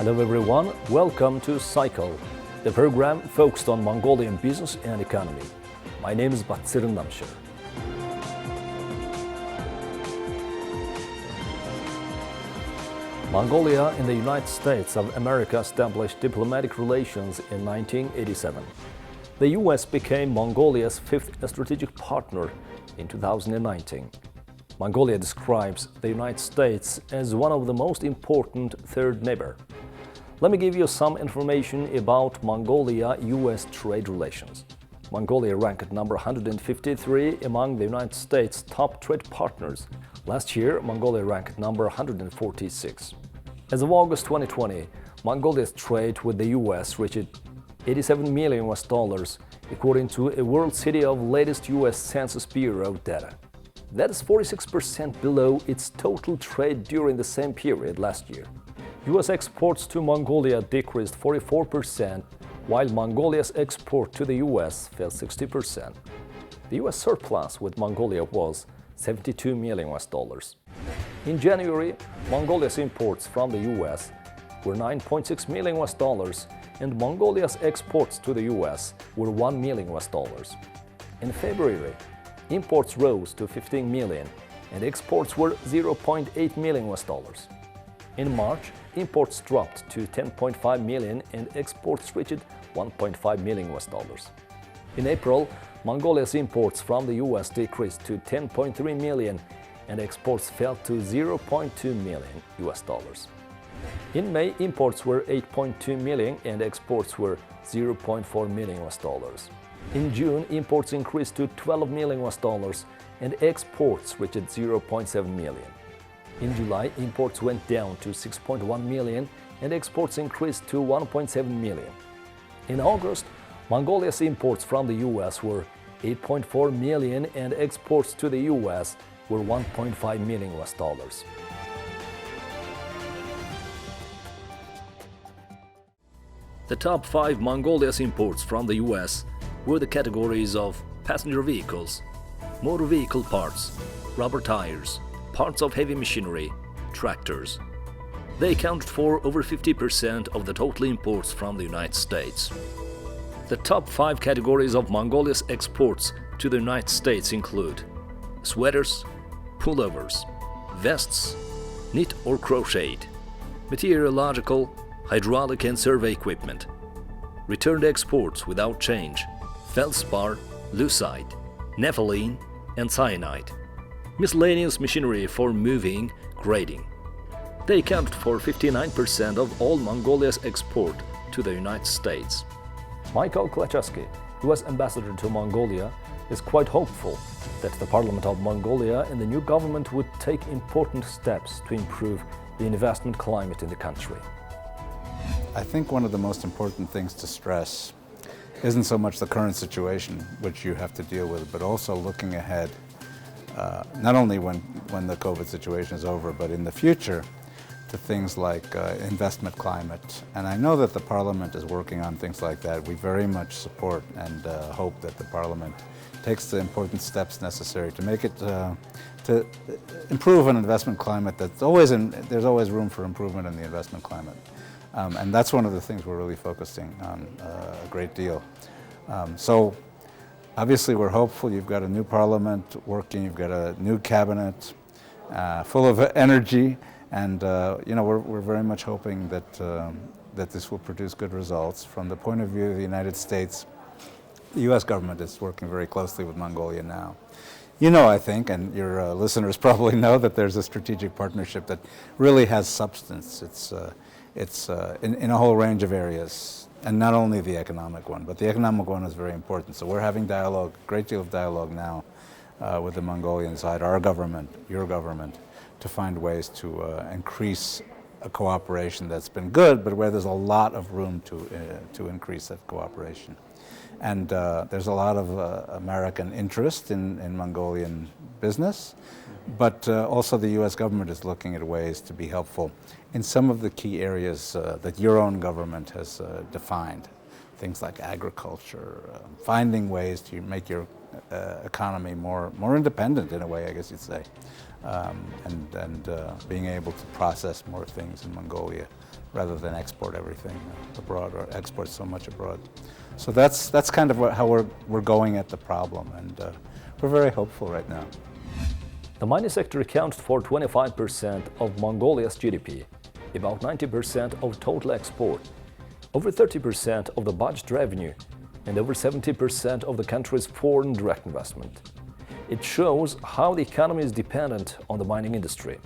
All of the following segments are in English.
Hello everyone, welcome to Cycle, the program focused on Mongolian business and economy. My name is Batsirin Namshir. Mongolia and the United States of America established diplomatic relations in 1987. The US became Mongolia's fifth strategic partner in 2019. Mongolia describes the United States as one of the most important third neighbor. Let me give you some information about Mongolia-US trade relations. Mongolia ranked number 153 among the United States' top trade partners. Last year, Mongolia ranked number 146. As of August 2020, Mongolia's trade with the US reached $87 million according to a World City of latest US Census Bureau data. That is 46% below its total trade during the same period last year. US exports to Mongolia decreased 44%, while Mongolia's export to the US fell 60%. The US surplus with Mongolia was $72 million. In January, Mongolia's imports from the US were $9.6 million and Mongolia's exports to the US were $1 million. In February, imports rose to $15 million and exports were $0.8 million. In March, imports dropped to $10.5 million and exports reached $1.5 million. In April, Mongolia's imports from the US decreased to $10.3 million and exports fell to $0.2 million. In May, imports were $8.2 million and exports were $0.4 million. In June, imports increased to $12 million and exports reached $0.7 million. In July, imports went down to $6.1 million and exports increased to $1.7 million. In August, Mongolia's imports from the US were $8.4 million and exports to the US were $1.5 million. The top 5 Mongolia's imports from the US were the categories of passenger vehicles, motor vehicle parts, rubber tires, parts of heavy machinery, tractors. They accounted for over 50% of the total imports from the United States. The top 5 categories of Mongolia's exports to the United States include sweaters, pullovers, vests, knit or crocheted, meteorological, hydraulic and survey equipment, returned exports without change, feldspar, lucite, nepheline and cyanide, miscellaneous machinery for moving, grading. They accounted for 59% of all Mongolia's export to the United States. Michael Klachaski, US ambassador to Mongolia, is quite hopeful that the Parliament of Mongolia and the new government would take important steps to improve the investment climate in the country. I think one of the most important things to stress isn't so much the current situation, which you have to deal with, but also looking ahead, not only when the COVID situation is over, but in the future, to things like investment climate. And I know that the Parliament is working on things like that. We very much support and hope that the Parliament takes the important steps necessary to make it, to improve an investment climate there's always room for improvement in the investment climate. And that's one of the things we're really focusing on a great deal. So obviously we're hopeful. You've got a new Parliament working, you've got a new cabinet full of energy, and we're very much hoping that this will produce good results. From the point of view of the United States, the US government is working very closely with Mongolia now. You know, I think, and your listeners probably know, that there's a strategic partnership that really has substance. It's in a whole range of areas, and not only the economic one, but the economic one is very important. So we're having dialogue, a great deal of dialogue now with the Mongolian side, our government, your government, to find ways to increase a cooperation that's been good, but where there's a lot of room to increase that cooperation. And there's a lot of American interest in Mongolian business, but also the US government is looking at ways to be helpful in some of the key areas that your own government has defined. things like agriculture, finding ways to make your economy more independent in a way, I guess you'd say, and being able to process more things in Mongolia rather than export everything abroad or export so much abroad. So that's kind of how we're going at the problem, and we're very hopeful right now. The mining sector accounts for 25% of Mongolia's GDP, about 90% of total export, over 30% of the budget revenue, and over 70% of the country's foreign direct investment. It shows how the economy is dependent on the mining industry.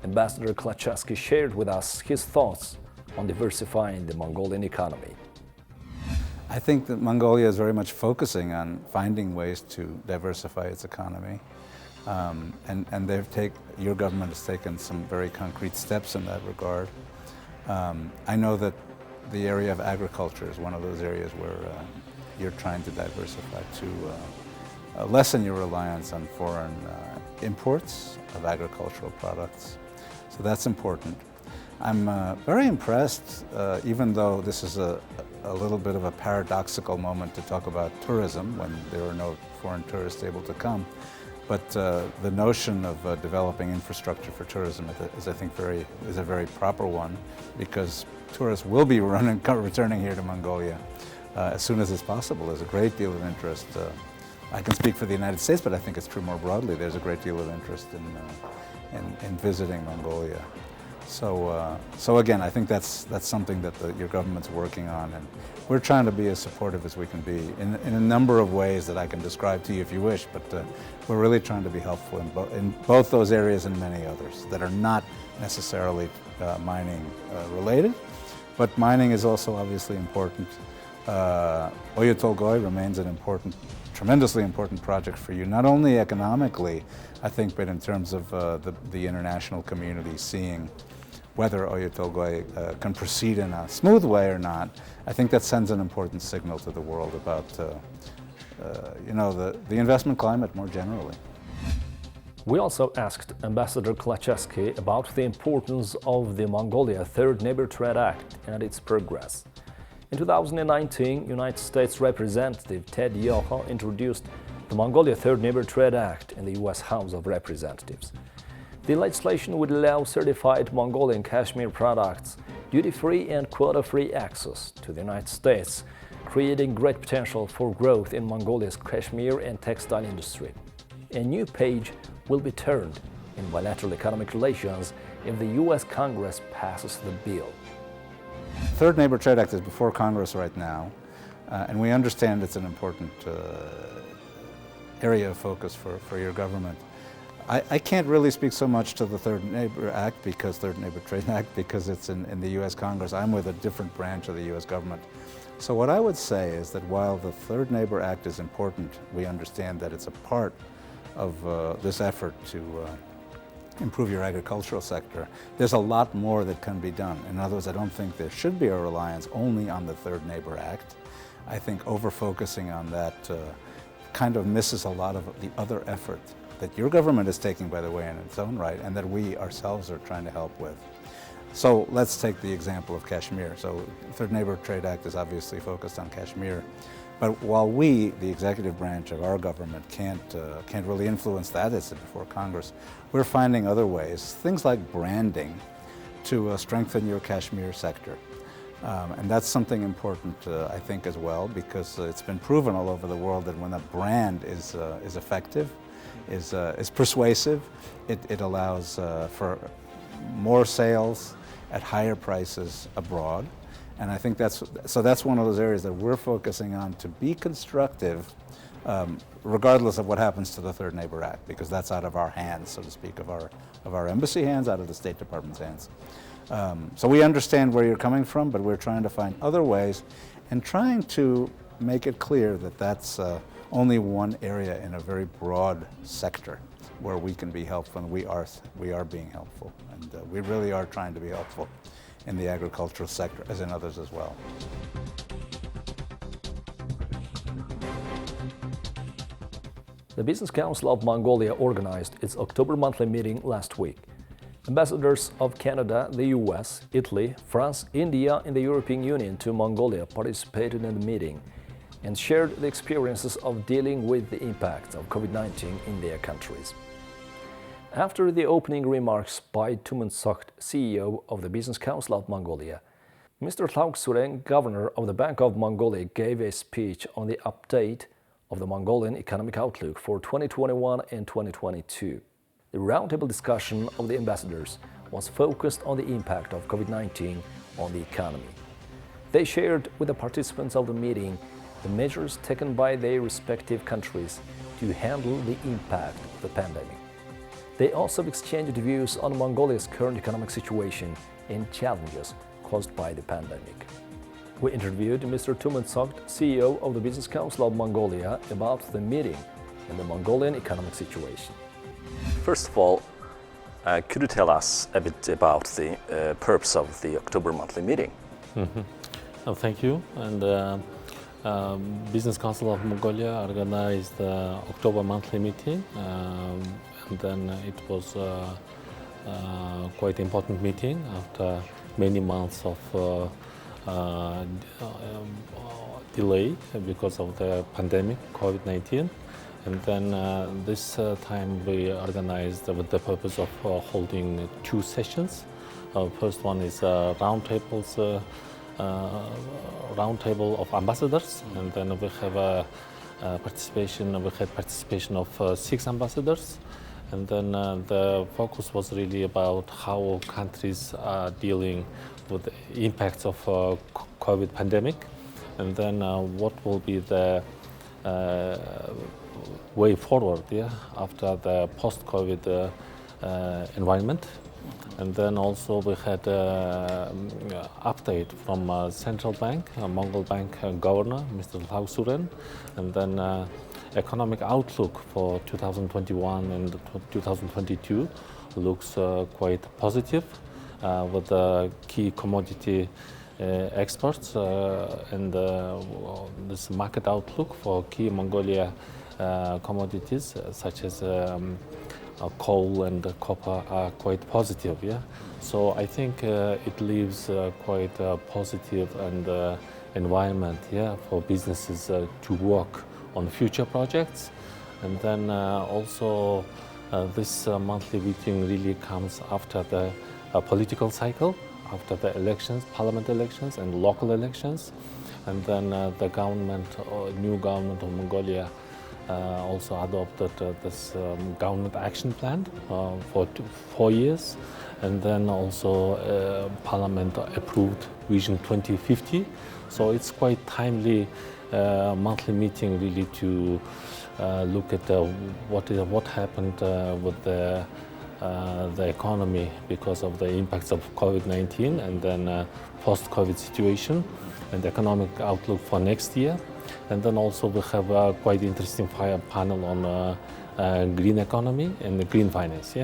Ambassador Klachaski shared with us his thoughts on diversifying the Mongolian economy. I think that Mongolia is very much focusing on finding ways to diversify its economy. And your government has taken some very concrete steps in that regard. I know that the area of agriculture is one of those areas where you're trying to diversify to lessen your reliance on foreign imports of agricultural products. So that's important. I'm very impressed, even though this is a little bit of a paradoxical moment to talk about tourism when there are no foreign tourists able to come. But the notion of developing infrastructure for tourism is, I think, is a very proper one, because tourists will be returning here to Mongolia as soon as it's possible. There's a great deal of interest. I can speak for the United States, but I think it's true more broadly. There's a great deal of interest in visiting Mongolia. So again, I think that's something that your government's working on, and we're trying to be as supportive as we can be in a number of ways that I can describe to you if you wish, but we're really trying to be helpful in both those areas and many others that are not necessarily mining related, but mining is also obviously important. Oyu Tolgoi remains an tremendously important project for you, not only economically, I think, but in terms of the international community seeing whether Oyu Tolgoi can proceed in a smooth way or not. I think that sends an important signal to the world about the investment climate more generally. We also asked Ambassador Klachaski about the importance of the Mongolia Third Neighbor Trade Act and its progress. In 2019, United States Representative Ted Yoho introduced the Mongolia Third Neighbor Trade Act in the U.S. House of Representatives. The legislation would allow certified Mongolian cashmere products duty-free and quota-free access to the United States, creating great potential for growth in Mongolia's cashmere and textile industry. A new page will be turned in bilateral economic relations if the U.S. Congress passes the bill. Third Neighbor Trade Act is before Congress right now, and we understand it's an important area of focus for your government. I can't really speak so much to the Third Neighbor Trade Act because it's in the U.S. Congress. I'm with a different branch of the U.S. government. So what I would say is that while the Third Neighbor Act is important, we understand that it's a part of this effort to improve your agricultural sector. There's a lot more that can be done. In other words, I don't think there should be a reliance only on the Third Neighbor Act. I think over-focusing on that kind of misses a lot of the other effort that your government is taking, by the way, in its own right, and that we ourselves are trying to help with. So let's take the example of Kashmir. So the Third Neighbor Trade Act is obviously focused on Kashmir. But while we, the executive branch of our government, can't really influence that, it's before Congress, we're finding other ways, things like branding, to strengthen your Kashmir sector. And that's something important, I think, as well, because it's been proven all over the world that when a brand is effective, is persuasive, it allows for more sales at higher prices abroad. And I think that's one of those areas that we're focusing on to be constructive, regardless of what happens to the Third Neighbor Act, because that's out of our hands, so to speak, of our embassy hands, out of the State Department's hands. So we understand where you're coming from, but we're trying to find other ways and trying to make it clear that that's only one area in a very broad sector where we can be helpful, and we are being helpful, and we really are trying to be helpful in the agricultural sector, as in others as well. The Business Council of Mongolia organized its October monthly meeting last week. Ambassadors of Canada, the US, Italy, France, India, and the European Union to Mongolia participated in the meeting and shared the experiences of dealing with the impact of COVID-19 in their countries. After the opening remarks by Tumen Sokt, CEO of the Business Council of Mongolia, Mr. Thaugsuren, Governor of the Bank of Mongolia, gave a speech on the update of the Mongolian economic outlook for 2021 and 2022. The roundtable discussion of the ambassadors was focused on the impact of COVID-19 on the economy. They shared with the participants of the meeting the measures taken by their respective countries to handle the impact of the pandemic. They also exchanged views on Mongolia's current economic situation and challenges caused by the pandemic. We interviewed Mr. Tumen Sokt, CEO of the Business Council of Mongolia, about the meeting and the Mongolian economic situation. First of all, could you tell us a bit about the purpose of the October monthly meeting? Thank you. And Business Council of Mongolia organized the October monthly meeting, and then it was quite important meeting after many months of delay because of the pandemic, COVID-19. And then this time we organized with the purpose of holding two sessions. First one is roundtable of ambassadors, and then we have participation of 6 ambassadors. And then the focus was really about how countries are dealing with the impacts of COVID pandemic, and then what will be the way forward after the post-COVID environment. And then also we had update from Central Bank, Mongol Bank Governor, Mr. Thaugsuren, and then economic outlook for 2021 and 2022 looks quite positive with the key commodity experts and this market outlook for key Mongolia commodities such as coal and copper are quite positive. So I think it leaves quite a positive and environment for businesses to work on future projects. And then also this monthly meeting really comes after the political cycle, after the elections, parliament elections and local elections. And then the new government of Mongolia also adopted this government action plan for 4 years. And then also Parliament approved Vision 2050. So it's quite timely monthly meeting really to look at what happened with the economy because of the impacts of COVID-19 and then post-COVID situation and economic outlook for next year. And then also we have a quite interesting panel on green economy and the green finance.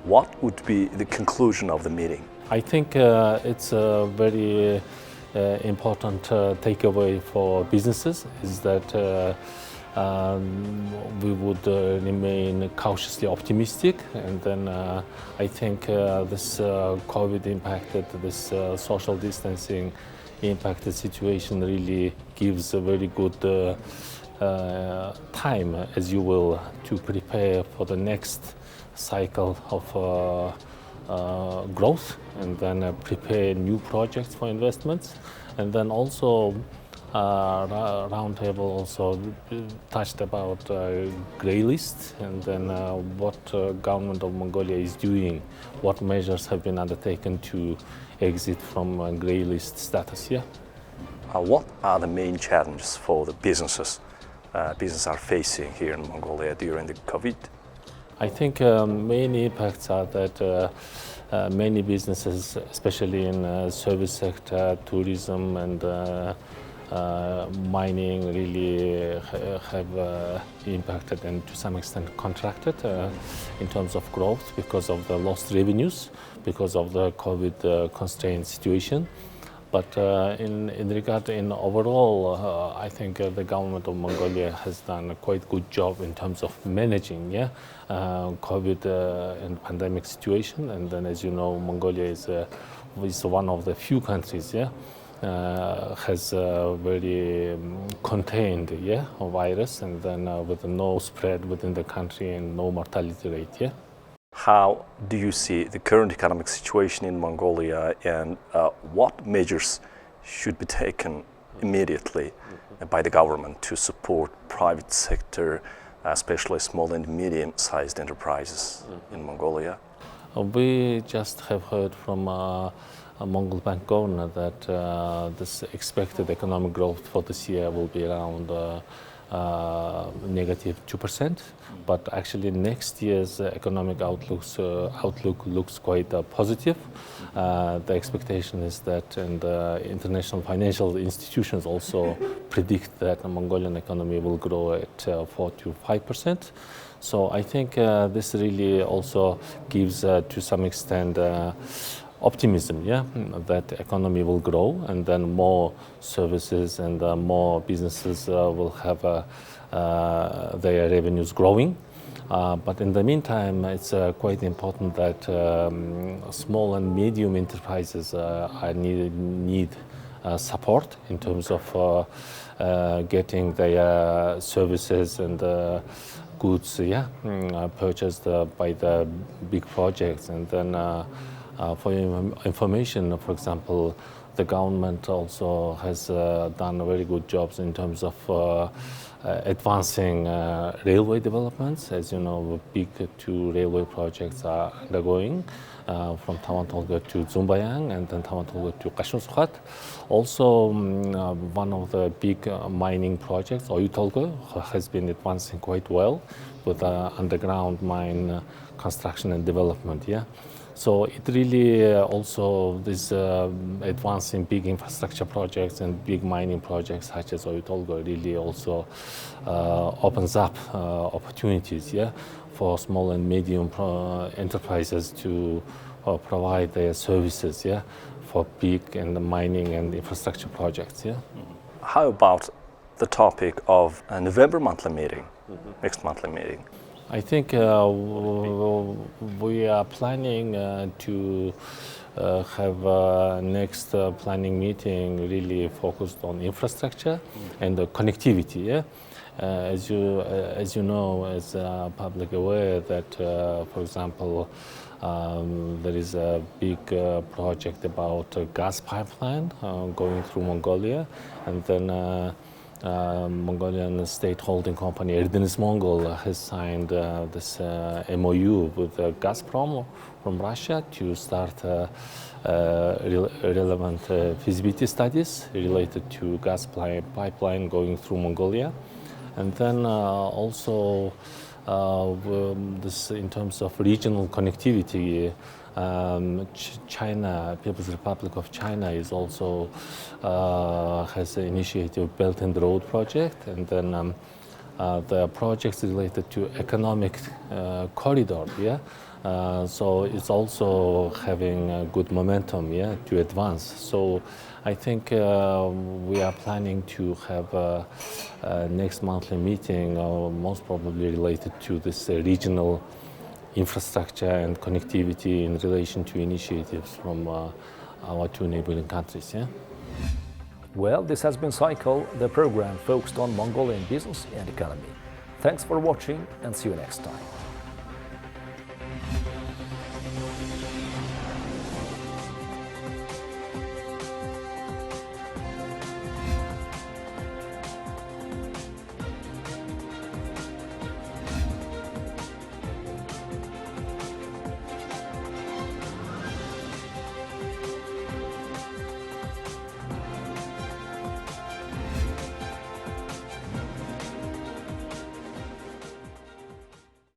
What would be the conclusion of the meeting? I think it's a very important takeaway for businesses is that we would remain cautiously optimistic, and then I think this COVID impacted, this social distancing impacted situation really gives a very good time, as you will, to prepare for the next cycle of growth, and then prepare new projects for investments. And then also roundtable also touched about grey list, and then what government of Mongolia is doing, what measures have been undertaken to exit from grey list status. What are the main challenges for the businesses are facing here in Mongolia during the COVID? I think main impacts are that many businesses, especially in service sector, tourism and mining, really have impacted and to some extent contracted in terms of growth because of the lost revenues, because of the COVID constrained situation. But in regard in overall, I think the government of Mongolia has done a quite good job in terms of managing COVID and pandemic situation. And then, as you know, Mongolia is one of the few countries has very contained virus, and then with no spread within the country and no mortality rate. How do you see the current economic situation in Mongolia, and what measures should be taken immediately by the government to support private sector, especially small and medium-sized enterprises in Mongolia? We just have heard from a Mongol Bank governor that this expected economic growth for this year will be around negative 2%, but actually next year's economic outlook looks quite positive. The expectation is that, and international financial institutions also predict that the Mongolian economy will grow at 4 to 5%. So I think this really also gives to some extent optimism, that the economy will grow, and then more services and more businesses will have their revenues growing. But in the meantime, it's quite important that small and medium enterprises need support in terms of getting their services and goods purchased by the big projects. And then for your information, for example, the government also has done very good jobs in terms of advancing railway developments. As you know, big 2 railway projects are undergoing from Tawantolga to Zumbayang and then Tawantolga to Qashunsukat. Also, one of the big mining projects, Oyutolga, has been advancing quite well with underground mine construction and development. So it really also this advancing big infrastructure projects and big mining projects such as Oyutolga really also opens up opportunities for small and medium enterprises to provide their services for big and mining and infrastructure projects. How about the topic of a November monthly meeting, next monthly meeting? I think we are planning to have next planning meeting really focused on infrastructure and connectivity. As you know, as public aware that, for example, there is a big project about a gas pipeline going through Mongolia, and then Mongolian state holding company Erdeniz Mongol has signed this MOU with Gazprom from Russia to start relevant feasibility studies related to gas pipeline going through Mongolia. And then also this in terms of regional connectivity, China, People's Republic of China is also has initiated Belt and Road project, and then the projects related to economic corridor. So it's also having a good momentum to advance. So I think we are planning to have a next monthly meeting, most probably related to this regional infrastructure and connectivity in relation to initiatives from our 2 neighboring countries. Well, this has been Cycle, the program focused on Mongolian business and economy. Thanks for watching, and see you next time.